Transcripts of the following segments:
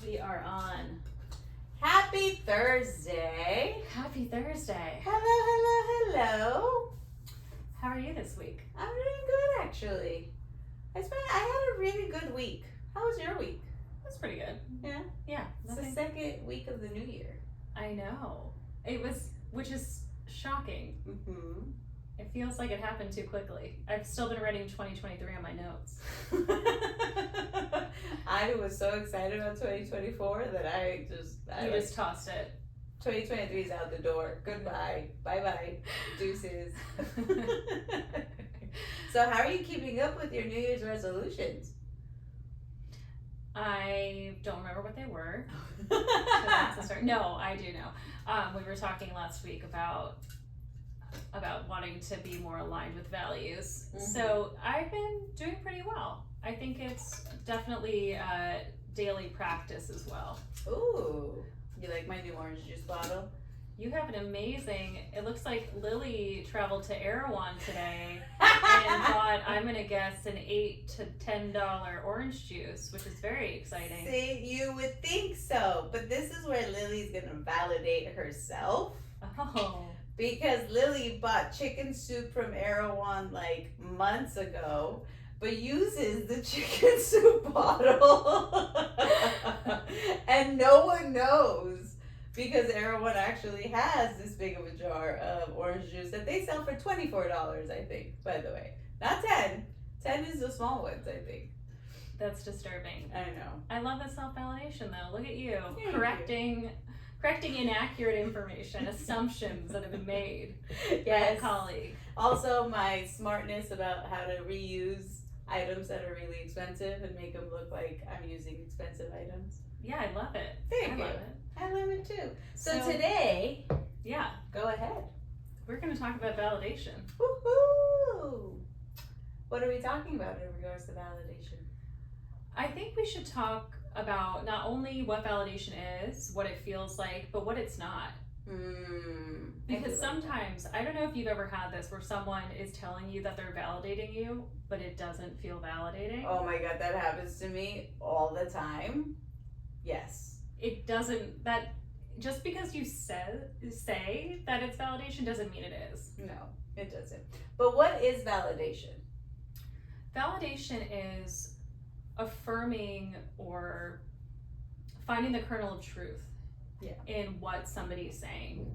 We are on. Happy Thursday. Happy Thursday. Hello. How are you this week? I'm doing good, actually. I had a really good week. How was your week? That's pretty good. Yeah? Yeah. It's the second week of the new year. I know. Which is shocking. Mm-hmm. It feels like it happened too quickly. I've still been writing 2023 on my notes. I was so excited about 2024 that I just tossed it. 2023 is out the door. Goodbye. Bye-bye. Deuces. So how are you keeping up with your New Year's resolutions? I don't remember what they were. So that's a start. No, I do know. We were talking last week about wanting to be more aligned with values. Mm-hmm. So I've been doing pretty well. I think it's definitely a daily practice as well. Ooh, you like my new orange juice bottle? You have an amazing, it looks like Lili traveled to Erewhon today and bought, I'm going to guess, an $8 to $10 orange juice, which is very exciting. See, you would think so, but this is where Lili's going to validate herself. Oh. Because Lili bought chicken soup from Erewhon like months ago, but uses the chicken soup bottle. And no one knows because Erewhon actually has this big of a jar of orange juice that they sell for $24, I think, by the way. Not 10. 10 is the small ones, I think. That's disturbing. I know. I love the self-validation, though. Look at you. Correcting inaccurate information, assumptions that have been made by a colleague. Also, my smartness about how to reuse items that are really expensive and make them look like I'm using expensive items. Yeah, I love it. Thank you. Love it. I love it too. So today, yeah, go ahead. We're going to talk about validation. Woohoo! What are we talking about in regards to validation? I think we should talk about not only what validation is, what it feels like, but what it's not. Because sometimes, I don't know if you've ever had this where someone is telling you that they're validating you, but it doesn't feel validating. Oh my God, that happens to me all the time. Yes. It doesn't, that just because you say that it's validation doesn't mean it is. No, it doesn't. But what is validation? Validation is affirming or finding the kernel of truth in what somebody is saying.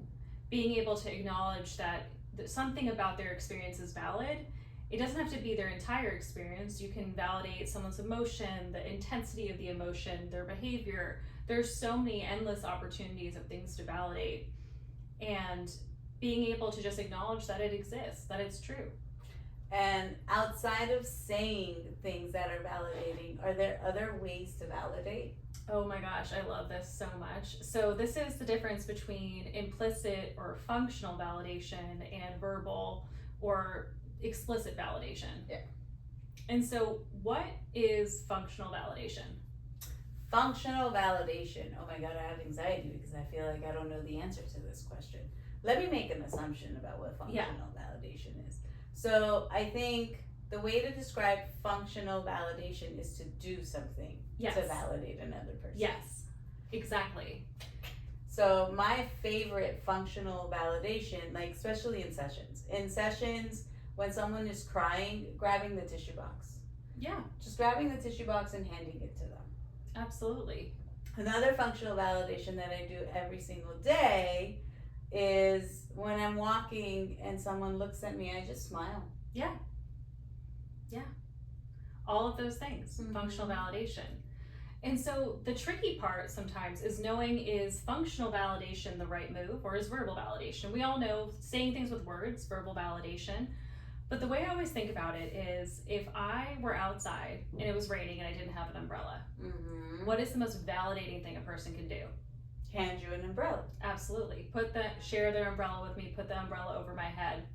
Being able to acknowledge that something about their experience is valid. It doesn't have to be their entire experience. You can validate someone's emotion, the intensity of the emotion, their behavior. There's so many endless opportunities of things to validate. And being able to just acknowledge that it exists, that it's true. And outside of saying things that are validating, are there other ways to validate? Oh my gosh, I love this so much. So this is the difference between implicit or functional validation and verbal or explicit validation. Yeah. And so what is functional validation? Functional validation. Oh my God, I have anxiety because I feel like I don't know the answer to this question. Let me make an assumption about what functional validation is. So I think the way to describe functional validation is to do something to validate another person. Yes, exactly. So my favorite functional validation, like especially in sessions when someone is crying, grabbing the tissue box. Yeah. Just grabbing the tissue box and handing it to them. Absolutely. Another functional validation that I do every single day is when I'm walking and someone looks at me, I just smile. Yeah. Yeah. All of those things, functional validation. And so the tricky part sometimes is knowing, is functional validation the right move or is verbal validation? We all know saying things with words, verbal validation. But the way I always think about it is if I were outside and it was raining and I didn't have an umbrella, what is the most validating thing a person can do? Hand you an umbrella. Absolutely. Share their umbrella with me, put the umbrella over my head.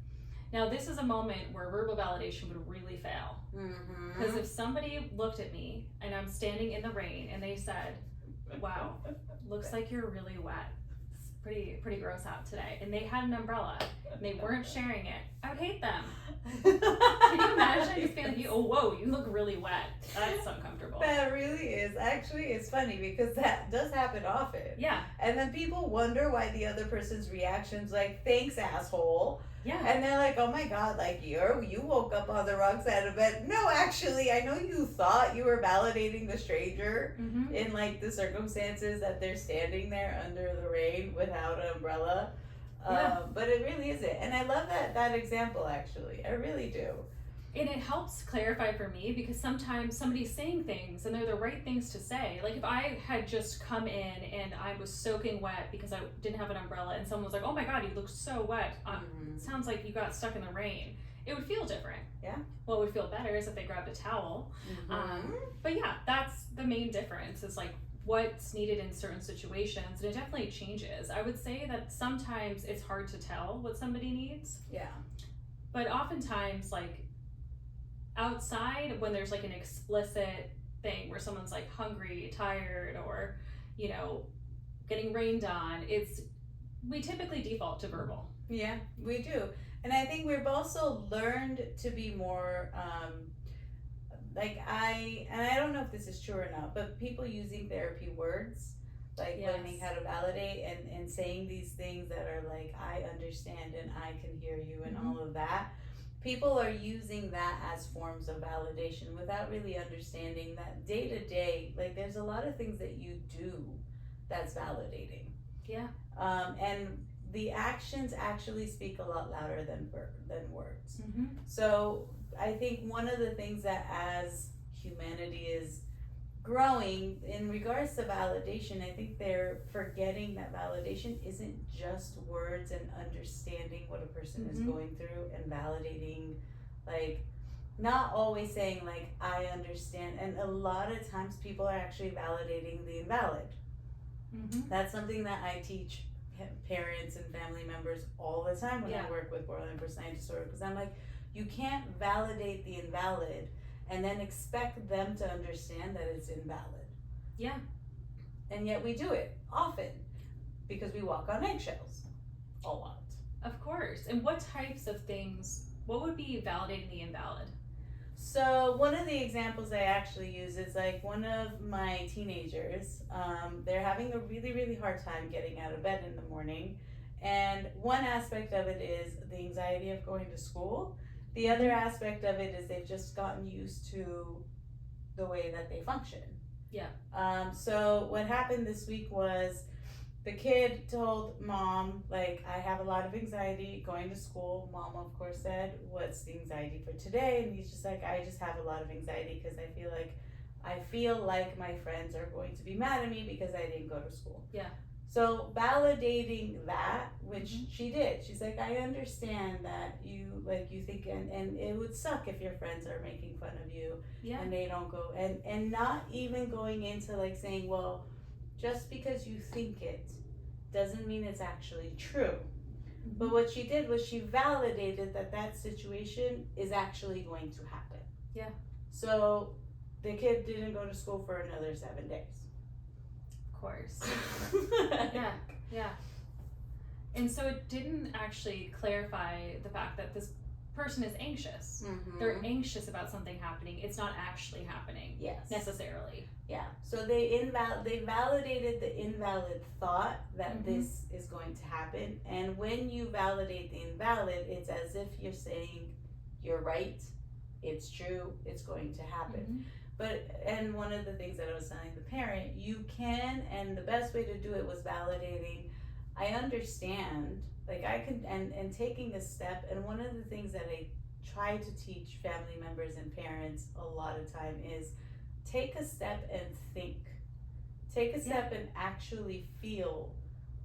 Now this is a moment where verbal validation would really fail. Because if somebody looked at me and I'm standing in the rain and they said, wow, looks like you're really wet, pretty gross out today, and they had an umbrella and they weren't sharing it, I would hate them. Can you imagine just being like, oh, whoa, you look really wet? That's uncomfortable. That really is. Actually, it's funny because that does happen often. Yeah. And then people wonder why the other person's reaction's like, thanks, asshole. Yeah. And they're like, oh my God, like you woke up on the wrong side of bed. No, actually, I know you thought you were validating the stranger in like the circumstances that they're standing there under the rain without an umbrella. But it really isn't. And I love that example, actually. I really do. And it helps clarify for me because sometimes somebody's saying things and they're the right things to say. Like if I had just come in and I was soaking wet because I didn't have an umbrella and someone was like, oh my God, you look so wet. Sounds like you got stuck in the rain. It would feel different. Yeah. What would feel better is if they grabbed a towel. But yeah, that's the main difference. Is like what's needed in certain situations, and it definitely changes. I would say that sometimes it's hard to tell what somebody needs. Yeah. But oftentimes, like outside, when there's like an explicit thing where someone's like hungry, tired, or you know, getting rained on, we typically default to verbal. Yeah, we do. And I think we've also learned to be more I don't know if this is true or not, but people using therapy words, like learning how to validate and saying these things that are like, I understand and I can hear you and all of that. People are using that as forms of validation without really understanding that day to day, like there's a lot of things that you do that's validating. Yeah. And the actions actually speak a lot louder than words. Mm-hmm. So I think one of the things that as humanity is growing in regards to validation, I think they're forgetting that validation isn't just words and understanding what a person is going through and validating, like not always saying like, I understand. And a lot of times people are actually validating the invalid. That's something that I teach parents and family members all the time when I work with borderline personality disorder, because I'm like, you can't validate the invalid and then expect them to understand that it's invalid. Yeah. And yet we do it often because we walk on eggshells a lot. Of course. And what types of things, what would be validating the invalid? So one of the examples I actually use is like one of my teenagers, they're having a really, really hard time getting out of bed in the morning. And one aspect of it is the anxiety of going to school. The other aspect of it is they've just gotten used to the way that they function. Yeah. So what happened this week was the kid told mom, like, I have a lot of anxiety going to school. Mom, of course, said, what's the anxiety for today? And he's just like, I just have a lot of anxiety because I feel like my friends are going to be mad at me because I didn't go to school. Yeah. So validating that, which she did. She's like, I understand that you think, and it would suck if your friends are making fun of you and they don't go, and not even going into like saying, well, just because you think it doesn't mean it's actually true. But what she did was she validated that situation is actually going to happen. Yeah. So the kid didn't go to school for another 7 days. Of course. Yeah. And so it didn't actually clarify the fact that this person is anxious. They're anxious about something happening. It's not actually happening. Yes. Necessarily. Yeah. So they validated the invalid thought that this is going to happen. And when you validate the invalid, it's as if you're saying, you're right, it's true, it's going to happen. And one of the things that I was telling the parent, you can, and the best way to do it was validating, I understand, like I can, and taking a step. And one of the things that I try to teach family members and parents a lot of time is take a step and think. Take a step and actually feel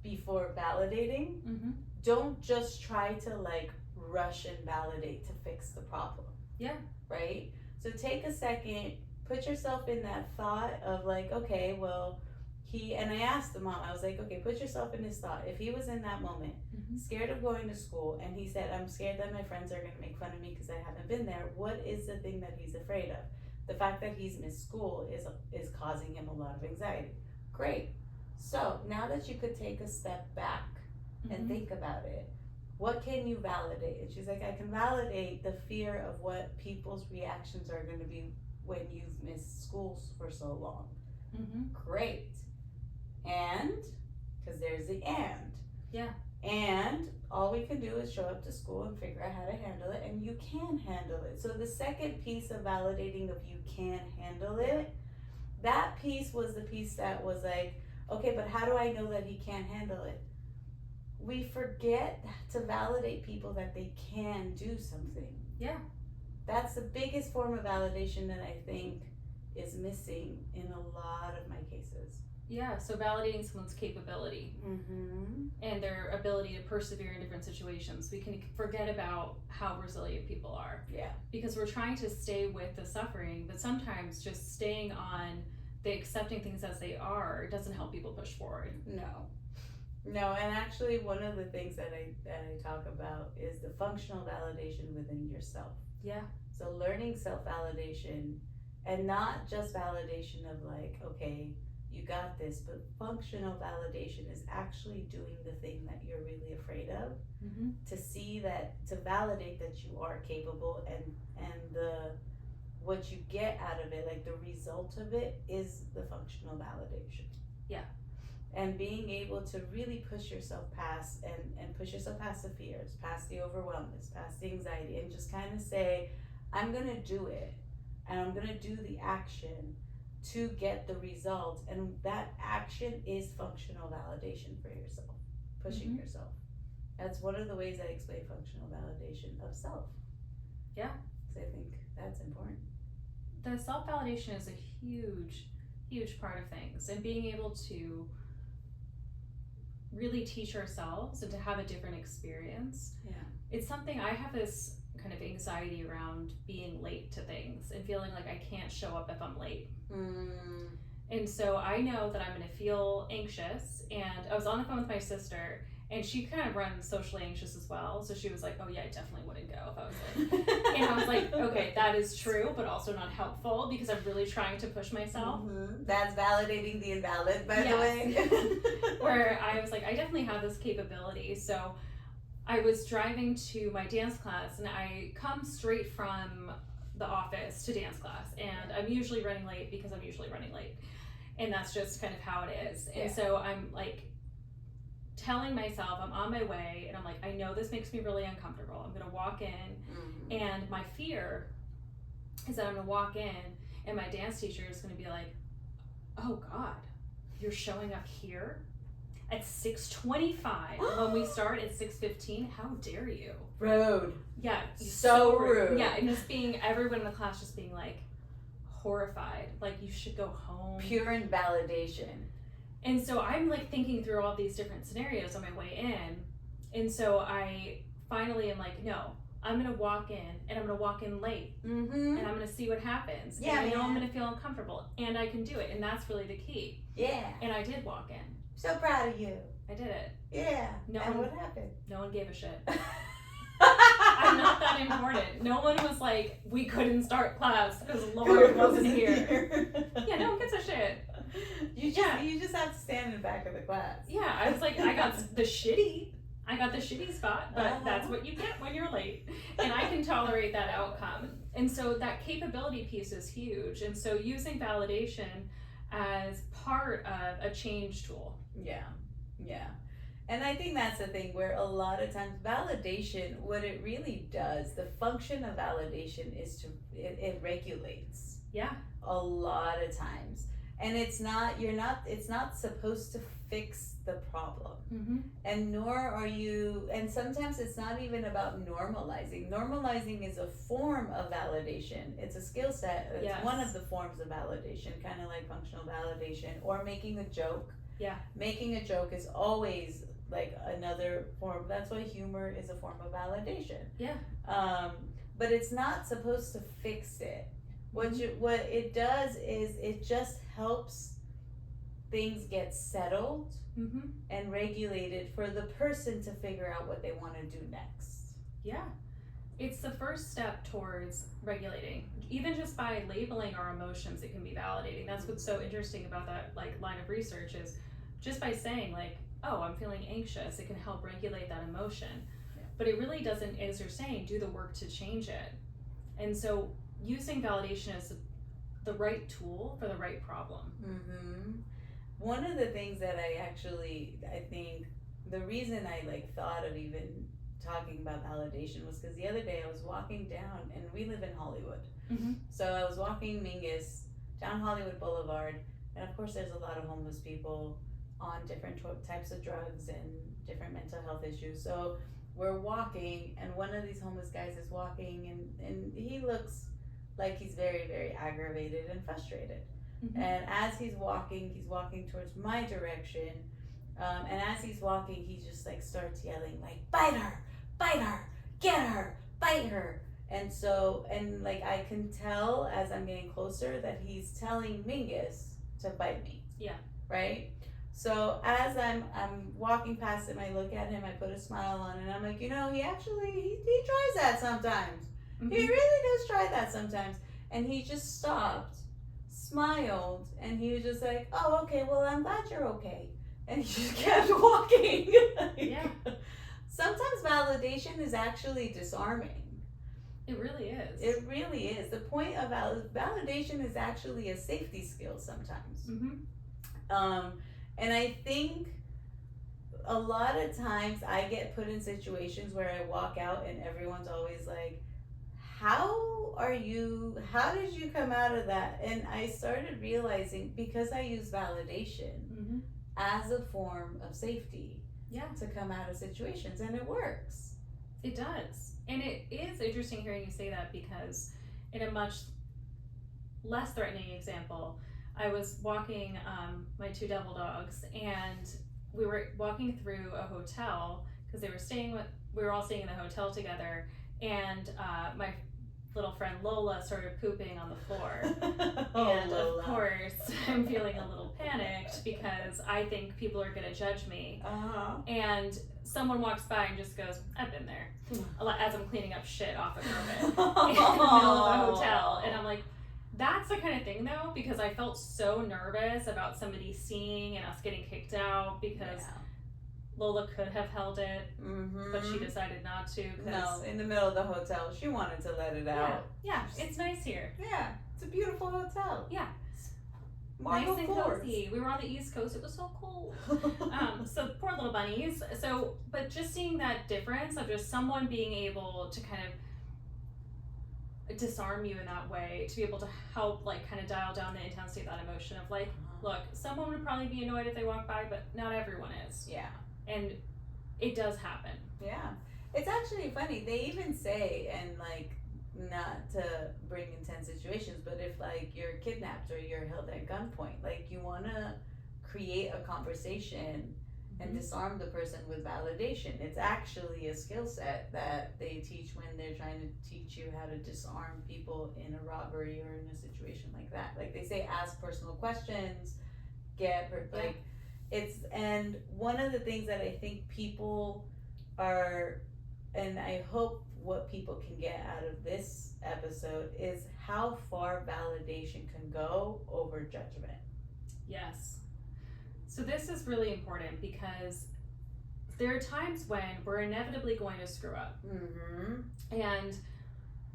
before validating. Don't just try to like rush and validate to fix the problem. Yeah. Right? So take a second, put yourself in that thought of like, okay, well, and I asked the mom, I was like, okay, put yourself in his thought. If he was in that moment, scared of going to school, and he said, I'm scared that my friends are going to make fun of me because I haven't been there, what is the thing that he's afraid of? The fact that he's missed school is causing him a lot of anxiety. Great. So now that you could take a step back and think about it, what can you validate? And she's like, I can validate the fear of what people's reactions are going to be when you've missed school for so long. Great. And, because there's the and. Yeah. And all we can do is show up to school and figure out how to handle it, and you can handle it. So the second piece of validating of you can handle it, that piece was the piece that was like, okay, but how do I know that he can't handle it? We forget to validate people that they can do something. Yeah. That's the biggest form of validation that I think is missing in a lot of my cases. Yeah, so validating someone's capability and their ability to persevere in different situations. We can forget about how resilient people are. Yeah. Because we're trying to stay with the suffering, but sometimes just staying on the accepting things as they are doesn't help people push forward. No, and actually one of the things that I talk about is the functional validation within yourself. Yeah. So learning self-validation, and not just validation of like, okay, you got this, but functional validation is actually doing the thing that you're really afraid of, to see that, to validate that you are capable, and the what you get out of it, like the result of it, is the functional validation. Yeah. And being able to really push yourself past and push yourself past the fears, past the overwhelmness, past the anxiety, and just kind of say, I'm gonna do it, and I'm gonna do the action to get the result, and that action is functional validation for yourself, pushing yourself. That's one of the ways I explain functional validation of self. Yeah. So I think that's important. The self-validation is a huge part of things, and being able to really teach ourselves and to have a different experience. Yeah. It's something, I have this kind of anxiety around being late to things and feeling like I can't show up if I'm late. And so I know that I'm going to feel anxious, and I was on the phone with my sister, and she kind of runs socially anxious as well, so she was like, oh yeah, I definitely wouldn't go if I was late. And I was like, okay, that is true, but also not helpful, because I'm really trying to push myself. That's validating the invalid, by the way. Where I was like, I definitely have this capability. So I was driving to my dance class, and I come straight from the office to dance class, and I'm usually running late because I'm usually running late, and that's just kind of how it is. And so I'm like telling myself I'm on my way, and I'm like, I know this makes me really uncomfortable. I'm gonna walk in, and my fear is that I'm gonna walk in and my dance teacher is gonna be like, oh God, you're showing up here at 6:25 when we start at 6:15. How dare you? Rude. Yeah. So rude. Yeah, and just being, everyone in the class just being like horrified, like you should go home. Pure invalidation. And so I'm like thinking through all these different scenarios on my way in, and so I finally am like, no, I'm gonna walk in, and I'm gonna walk in late, and I'm gonna see what happens. Yeah, and I know I'm gonna feel uncomfortable, and I can do it, and that's really the key. Yeah. And I did walk in. So proud of you. I did it. Yeah. And what happened? No one gave a shit. I'm not that important. No one was like, we couldn't start class because Lauren wasn't here. Yeah, no one gives a shit. You just have to stand in the back of the class. Yeah, I was like, I got the shitty spot, but that's what you get when you're late. And I can tolerate that outcome. And so that capability piece is huge. And so using validation as part of a change tool. Yeah. And I think that's the thing, where a lot of times validation, what it really does, the function of validation is it regulates. Yeah. A lot of times. And it's not supposed to fix the problem. And nor are you, and sometimes it's not even about normalizing. Normalizing is a form of validation. It's a skill set. It's one of the forms of validation, kind of like functional validation, or making a joke. Yeah. Making a joke is always like another form. That's why humor is a form of validation. Yeah. But it's not supposed to fix it. What it does is it just helps things get settled and regulated for the person to figure out what they want to do next. Yeah. It's the first step towards regulating. Even just by labeling our emotions, it can be validating. That's what's so interesting about that like line of research is just by saying like, oh, I'm feeling anxious, it can help regulate that emotion. Yeah. But it really doesn't, as you're saying, do the work to change it. And so using validation as the right tool for the right problem. Mm-hmm. One of the things that I think the reason I like thought of even talking about validation was because the other day I was walking down, and we live in Hollywood. Mm-hmm. So I was walking Mingus down Hollywood Boulevard, and of course there's a lot of homeless people on different types of drugs and different mental health issues. So we're walking, and one of these homeless guys is walking, and he looks like he's very, very aggravated and frustrated. Mm-hmm. And as he's walking towards my direction. And as he's walking, he just like starts yelling like, bite her, get her, bite her. And so, and like I can tell as I'm getting closer that he's telling Mingus to bite me. Yeah. Right? So as I'm walking past him, I look at him, I put a smile on, and I'm like, he actually, he tries that sometimes. Mm-hmm. He really does try that sometimes. And he just stopped, smiled, and he was just like, oh, okay, well, I'm glad you're okay. And he just kept walking. Yeah. Sometimes validation is actually disarming. It really is. It really is. The point of validation is actually a safety skill sometimes. Mm-hmm. And I think a lot of times I get put in situations where I walk out and everyone's always like, how did you come out of that? And I started realizing because I use validation mm-hmm. as a form of safety, yeah, to come out of situations, and it works. It does. And it is interesting hearing you say that, because in a much less threatening example, I was walking my two devil dogs, and we were walking through a hotel because we were all staying in the hotel together, and my little friend Lola started pooping on the floor. And Lola. Of course, I'm feeling a little panicked because I think people are going to judge me. Uh-huh. And someone walks by and just goes, I've been there, as I'm cleaning up shit off a carpet in the middle of a hotel. And I'm like, that's the kind of thing though, because I felt so nervous about somebody seeing and us getting kicked out, because Lola could have held it, mm-hmm. but she decided not to. No, in the middle of the hotel, she wanted to let it out. Yeah, it's nice here. Yeah, it's a beautiful hotel. Yeah. Marble nice and floors. cozy. We were on the East Coast. It was so cold. So poor little bunnies. So, but just seeing that difference of just someone being able to kind of disarm you in that way, to be able to help like kind of dial down the intensity of that emotion of like, look, someone would probably be annoyed if they walk by, but not everyone is. Yeah. And it does happen. Yeah. It's actually funny. They even say, and like, not to bring intense situations, but if like you're kidnapped or you're held at gunpoint, like you want to create a conversation and mm-hmm. disarm the person with validation. It's actually a skill set that they teach when they're trying to teach you how to disarm people in a robbery or in a situation like that. Like they say, ask personal questions, and one of the things that I think people are, and I hope what people can get out of this episode is how far validation can go over judgment. Yes. So this is really important because there are times when we're inevitably going to screw up. Mm-hmm. And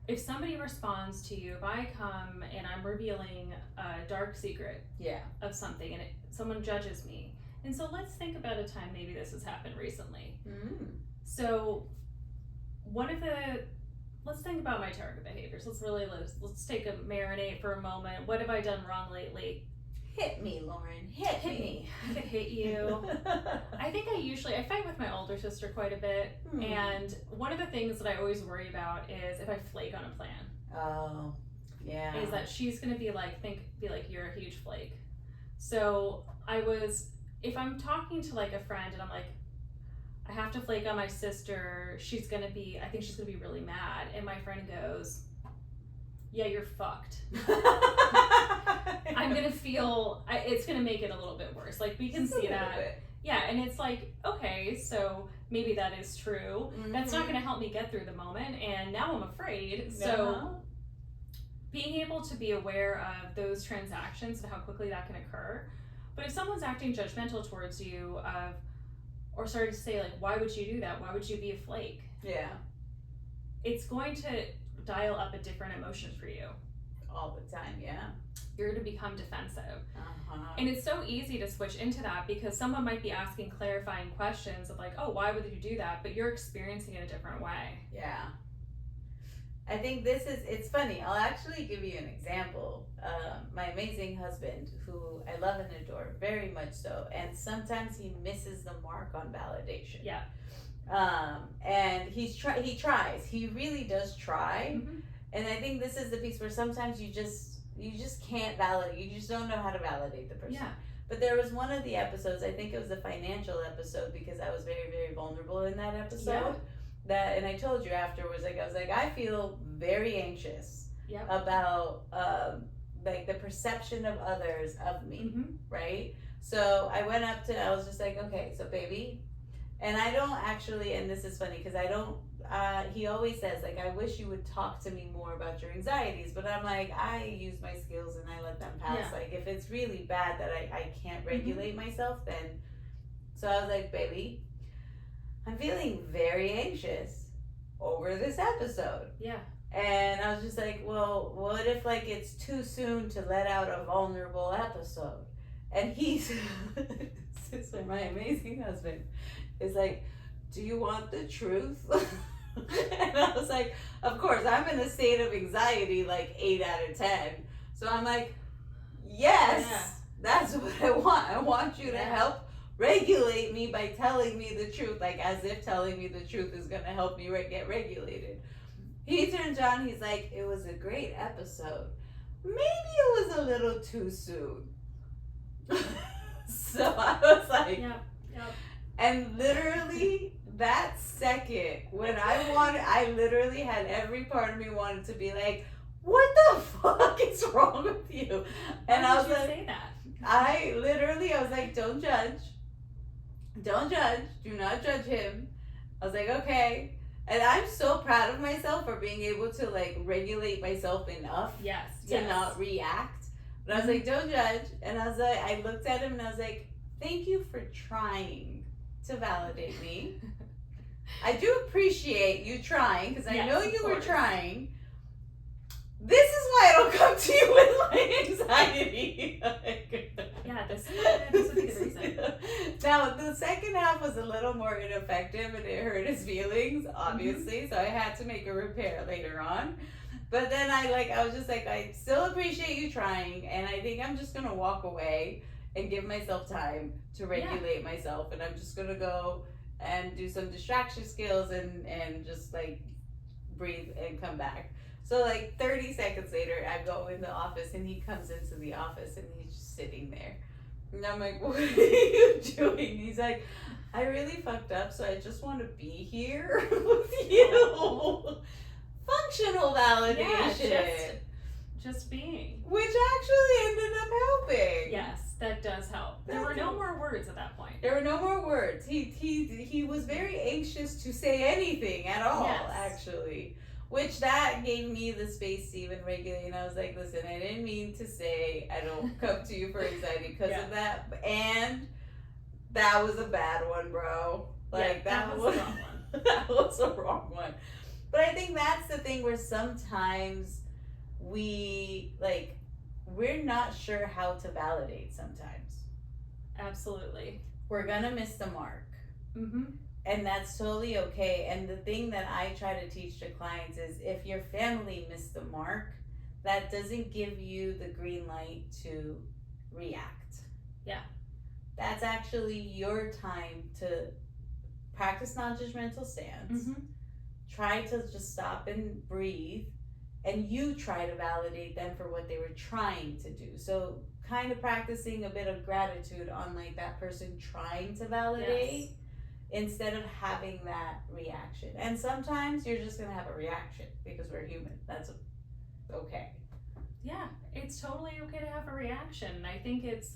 if somebody responds to you, if I come and I'm revealing a dark secret of something and someone judges me, and so let's think about a time maybe this has happened recently. Mm-hmm. So let's think about my target behaviors. Let's take a marinate for a moment. What have I done wrong lately? Hit me, Lauren. Hit me. I could hit you. I think I fight with my older sister quite a bit. And one of the things that I always worry about is if I flake on a plan. Oh, yeah. Is that she's going to be like, you're a huge flake. So if I'm talking to like a friend and I'm like, I have to flake on my sister, I think she's going to be really mad. And my friend goes, yeah, you're fucked. I'm going to feel, it's going to make it a little bit worse. Like, we can see that. Bit. Yeah, and it's like, okay, so maybe that is true. Mm-hmm. That's not going to help me get through the moment, and now I'm afraid. So being able to be aware of those transactions and how quickly that can occur, But if someone's acting judgmental towards you, or starting to say like, why would you do that? Why would you be a flake? Yeah. It's going to dial up a different emotion for you. All the time, yeah. You're going to become defensive. Uh-huh. And it's so easy to switch into that because someone might be asking clarifying questions of like, oh, why would you do that? But you're experiencing it a different way. Yeah. I think it's funny. I'll actually give you an example. My amazing husband, who I love and adore, very much so, and sometimes he misses the mark on validation. Yeah. And he tries. He really does try. Mm-hmm. And I think this is the piece where sometimes you just can't validate. You just don't know how to validate the person. Yeah. But there was one of the episodes, I think it was the financial episode, because I was very, very vulnerable in that episode. Yeah. And I told you afterwards, I was like, I feel very anxious about like the perception of others of me, mm-hmm. right? So I went up to, I was just like, okay, so baby, and I don't actually, and this is funny because I don't, he always says like, I wish you would talk to me more about your anxieties, but I'm like, I use my skills and I let them pass. Yeah. Like if it's really bad that I can't regulate myself, then, so I was like, baby, I'm feeling very anxious over this episode. Yeah. And I was just like, well, what if like it's too soon to let out a vulnerable episode? And he's, so my amazing husband is like, do you want the truth? And I was like, of course, I'm in a state of anxiety like 8 out of 10. So I'm like, yes, that's what I want. I want you to help regulate me by telling me the truth, like as if telling me the truth is going to help me get regulated. He turns around, he's like, it was a great episode. Maybe it was a little too soon. So I was like, and literally that second, when I literally had every part of me wanted to be like, what the fuck is wrong with you? And Why I was did you like, say that? I was like, don't judge. Don't judge. Do not judge him. I was like, okay. And I'm so proud of myself for being able to like regulate myself enough to not react. But I was like, don't judge. And I was like, I looked at him and I was like, thank you for trying to validate me. I do appreciate you trying because I know you were trying. This is why I don't come to you with my anxiety. This would be the reason. Now, the second half was a little more ineffective and it hurt his feelings, obviously. Mm-hmm. So I had to make a repair later on. But then I was just like, I still appreciate you trying. And I think I'm just going to walk away and give myself time to regulate myself. And I'm just going to go and do some distraction skills and just like breathe and come back. So like 30 seconds later, I go in the office and he comes into the office and he's just sitting there. And I'm like, what are you doing? He's like, I really fucked up, so I just want to be here with you. Functional validation. Yeah, just being. Which actually ended up helping. Yes, that does help. There were no more words at that point. There were no more words. He was very anxious to say anything at all, actually. Which that gave me the space to even regulate. And I was like, listen, I didn't mean to say I don't come to you for anxiety because of that. And that was a bad one, bro. Like that was the wrong one. That was a wrong one. But I think that's the thing where sometimes we're not sure how to validate sometimes. Absolutely. We're gonna miss the mark. Mm-hmm. And that's totally okay. And the thing that I try to teach to clients is if your family missed the mark, that doesn't give you the green light to react. Yeah. That's actually your time to practice non-judgmental stance. Mm-hmm. Try to just stop and breathe. And you try to validate them for what they were trying to do. So kind of practicing a bit of gratitude on like that person trying to validate. Yes. Instead of having that reaction. And sometimes you're just going to have a reaction because we're human. That's okay. Yeah, it's totally okay to have a reaction. I think it's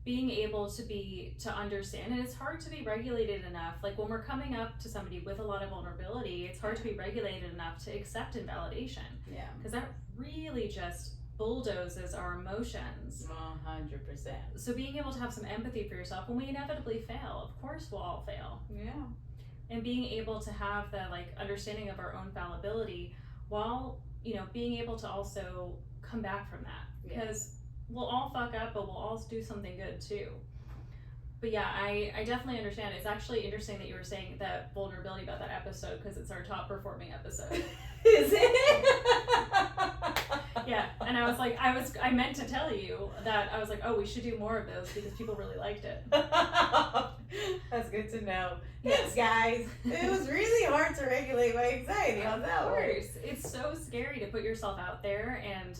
being able to understand, and it's hard to be regulated enough. Like when we're coming up to somebody with a lot of vulnerability, it's hard to be regulated enough to accept invalidation. Yeah. Because that really just bulldozes our emotions. 100%. So being able to have some empathy for yourself when we inevitably fail, of course we'll all fail. Yeah. And being able to have the like understanding of our own fallibility while, you know, being able to also come back from that. Because we'll all fuck up, but we'll all do something good too. But yeah, I definitely understand. It's actually interesting that you were saying that vulnerability about that episode because it's our top performing episode. Is it? Yeah, and I was like, I meant to tell you that I was like, oh, we should do more of those because people really liked it. That's good to know. Thanks, guys. It was really hard to regulate my anxiety on that one. Of course, it's so scary to put yourself out there, and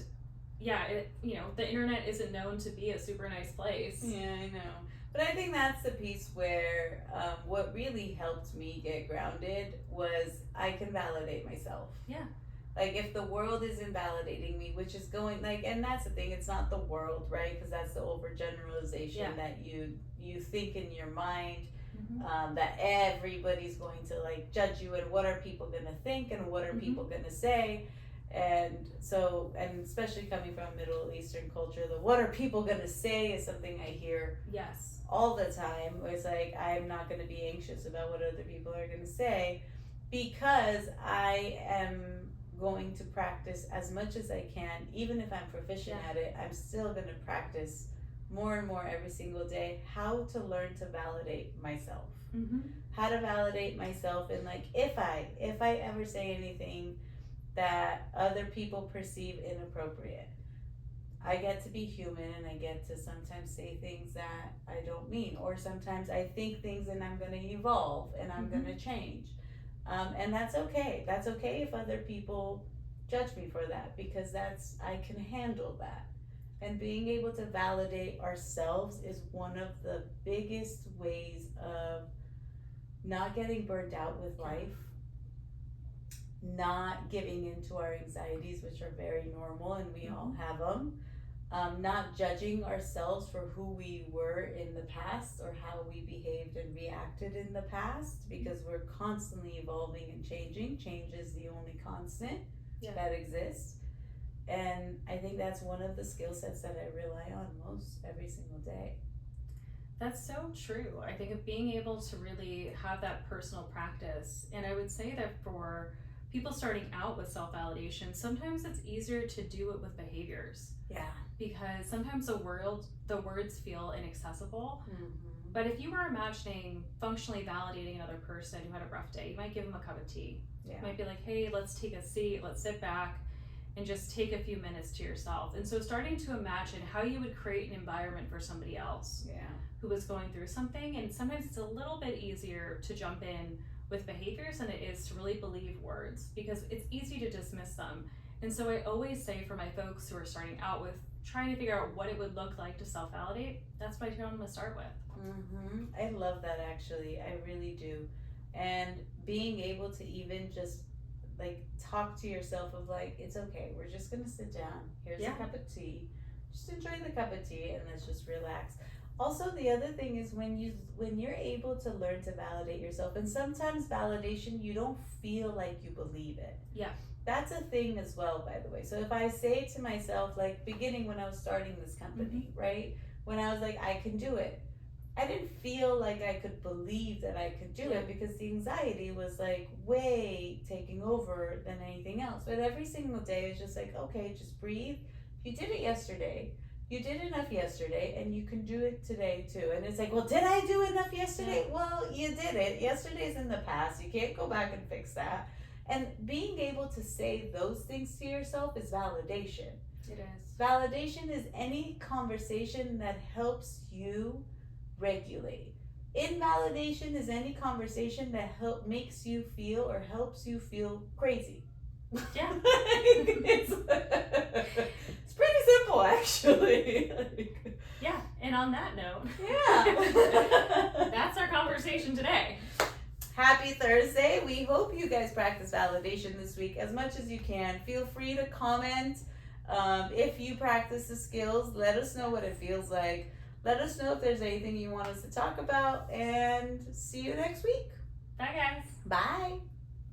yeah, you know, the internet isn't known to be a super nice place. Yeah, I know. But I think that's the piece where what really helped me get grounded was I can validate myself. Yeah. Like if the world isn't validating me, which is going like, and that's the thing, it's not the world, right? Because that's the overgeneralization that you think in your mind, that everybody's going to like judge you and what are people gonna think and what are people gonna say. And so, and especially coming from Middle Eastern culture, the what are people gonna say is something I hear all the time. It's like, I'm not gonna be anxious about what other people are gonna say because I am going to practice as much as I can. Even if I'm proficient at it, I'm still gonna practice more and more every single day how to learn to validate myself. How to validate myself, and like if I ever say anything that other people perceive inappropriate, I get to be human and I get to sometimes say things that I don't mean, or sometimes I think things and I'm going to evolve and I'm going to change, and that's okay. That's okay if other people judge me for that, because I can handle that. And being able to validate ourselves is one of the biggest ways of not getting burnt out with life, not giving into our anxieties, which are very normal and we all have them, not judging ourselves for who we were in the past or how we behaved and reacted in the past, because we're constantly evolving and changing. Change is the only constant that exists. And I think that's one of the skill sets that I rely on most every single day. That's so true. I think of being able to really have that personal practice. And I would say that for people starting out with self-validation, sometimes it's easier to do it with behaviors. Yeah. Because sometimes the words feel inaccessible. But if you were imagining functionally validating another person who had a rough day, you might give them a cup of tea. You might be like, hey, let's take a seat, let's sit back and just take a few minutes to yourself. And so starting to imagine how you would create an environment for somebody else who is going through something. And sometimes it's a little bit easier to jump in with behaviors than it is to really believe words, because it's easy to dismiss them. And so I always say for my folks who are starting out with trying to figure out what it would look like to self-validate, that's what I tell them to start with. I love that, actually. I really do. And being able to even just like talk to yourself of like, it's okay, we're just gonna sit down, here's a cup of tea, just enjoy the cup of tea and let's just relax. Also, the other thing is when you're able to learn to validate yourself, and sometimes validation, you don't feel like you believe it. That's a thing as well, by the way. So if I say to myself, like beginning when I was starting this company, right, when I was like, I can do it, I didn't feel like I could believe that I could do it, because the anxiety was like way taking over than anything else. But every single day it's just like, okay, just breathe. You did it yesterday. You did enough yesterday, and you can do it today too. And it's like, well, did I do enough yesterday? Well, you did it. Yesterday's in the past. You can't go back and fix that. And being able to say those things to yourself is validation. It is. Validation is any conversation that helps you regulate. Invalidation is any conversation that makes you feel or helps you feel crazy. Yeah. It's pretty simple, actually. Yeah, and on that note, that's our conversation today. Happy Thursday. We hope you guys practice validation this week as much as you can. Feel free to comment. If you practice the skills, let us know what it feels like. Let us know if there's anything you want us to talk about, and see you next week. Bye, guys. Bye.